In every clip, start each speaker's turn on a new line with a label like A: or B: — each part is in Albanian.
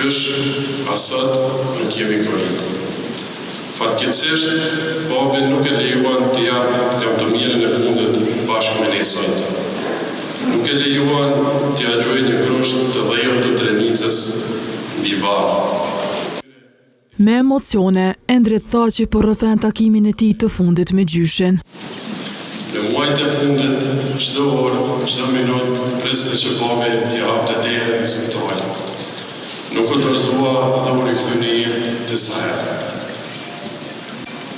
A: qysh asat nuk jemi korrit. Fatkeqësisht, babi nuk e lejuan të jap lamtomirën e fundit bashkë me ne sot. Nuk e lejuan të agjojë një grusht të dhejot të Drenicës mbi varë.
B: Me emocione, Endrit tha që po rrëfen takimin e tij të fundit me gjyshin.
A: Në muajt e fundit, çdo orë, çdo minutë, priste që babi t'i hapte derën e spitalit. Nuk u dorëzua dhe u rikthye në jetë të saj.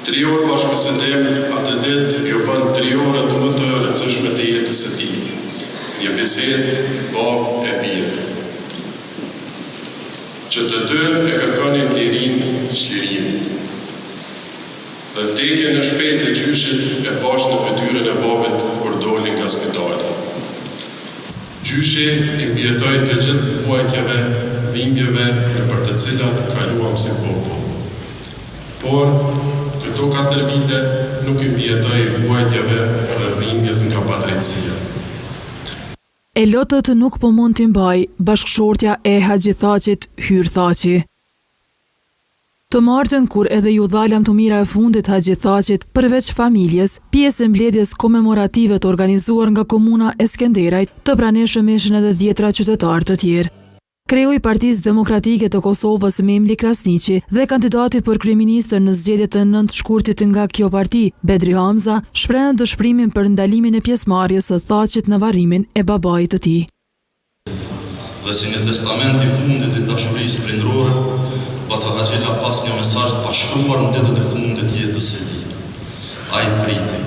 A: 3 orë bashkëbisedim atë ditë ju bën 3 orë të më të rëndësishme të jetës së tij. Një bisedë babë e birë. Që të dy e kërkonin lirinë çlirimit. Dhe vdekjen e shpejtë e gjyshit e bash në fytyrën e babit kur doli nga spitali. Gjyshi i mbijetoi të gjithë vuajtjeve, dhimbjeve nëpër të cilat kaluam si popull. Por këto 4 vite nuk i mbijetoi vuajtjeve dhe dhimbjes nga padrejtësia.
B: E lotët nuk po mund t'i mbaj, bashkëshortja e Haxhi Thaqit hyr Thaqi. Të martën kur edhe ju dha lamtomira e fundit Haxhi Thaqit, përveç familjes, pjesë e mbledhjes komemorative të organizuar nga komuna e Skenderajt, të pranishëm ishin edhe 10 qytetarë të tjerë. Kreu i Partisë Demokratike të Kosovës Memli Krasniqi dhe kandidati për kryeministër në zgjedhjet të 9 shkurtit nga kjo parti, Bedri Hamza, shprehen dëshpërimin për ndalimin e pjesëmarrjes së Thaqit në varrimin e babait të tij.
C: Dhe si një testament i fundit i dashurisë prindrore, Baca Haxhila pas një mesazh të pashkruar në ditët e fundit të jetës së tij. Ai priti.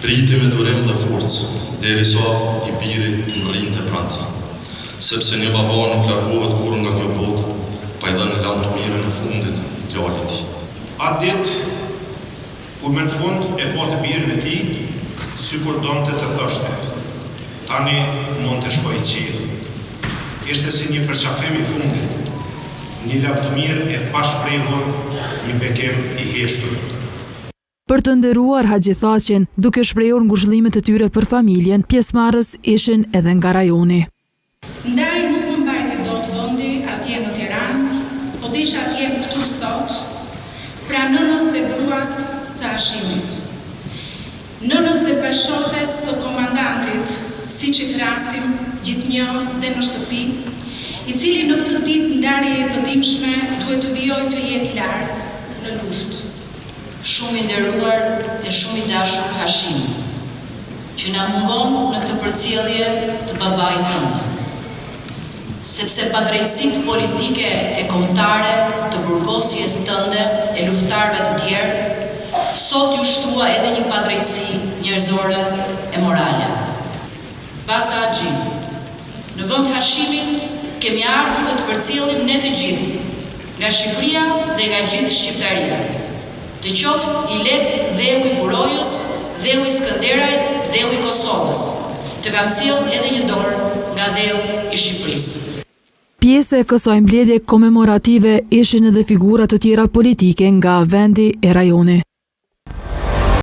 C: Priti me durim dhe forcë, derisa i biri të rrinte pranë tij. Sepse një baba nuk largohet kur nga kjo botë, pa i dhënë lamtomirën e fundit djalit tij.
D: Atë ditë, kur me në fund e po të birën e tij, sikur donte të thoshte, tani mund të shkoj qiell. Ishte si një përqafim i fundit, një lamtomirë e pashprehur, një bekem i heshtur.
B: Për të nderuar Haxhi Thaqin, duke shprehur ngushëllimet e tyre për familjen, pjesëmarrës ishin edhe nga rajoni.
E: Ndaj nuk më mbajti dot vendi atje në Tiranë, po disha atje këtu sot, pra nënës dhe gruas së Hashimit. Nënës dhe bashkëshortes së komandantit, si që krasim gjithnjë dhe në shtëpi, i cili në këtë ditë ndarje të dimshme duhet të vijoj të jetë larg në luftë.
F: Shumë i nderuar e shumë i dashur Hashim, që na mungon në këtë përcjellje të babait tënd. Sepse padrejtësitë politike e kombëtare të burgosjes tënde e luftarëve të tjerë, sot ju shtua edhe një padrejtësi njerëzore e morale. Baca Haxhi, në vend të Hashimit kemi ardhur dhe të përcjellim ne të gjithë, nga Shqipëria dhe nga gjithë Shqiptaria. Të qoftë i lehtë dheu i Burojës, dheu i Skënderajt, dheu i Kosovës. Të kam sjell edhe një dorë nga dheu i Shqipërisë.
B: Pjesë e kësaj mbledhje komemorative ishin edhe figura të tjera politike nga vendi e rajoni.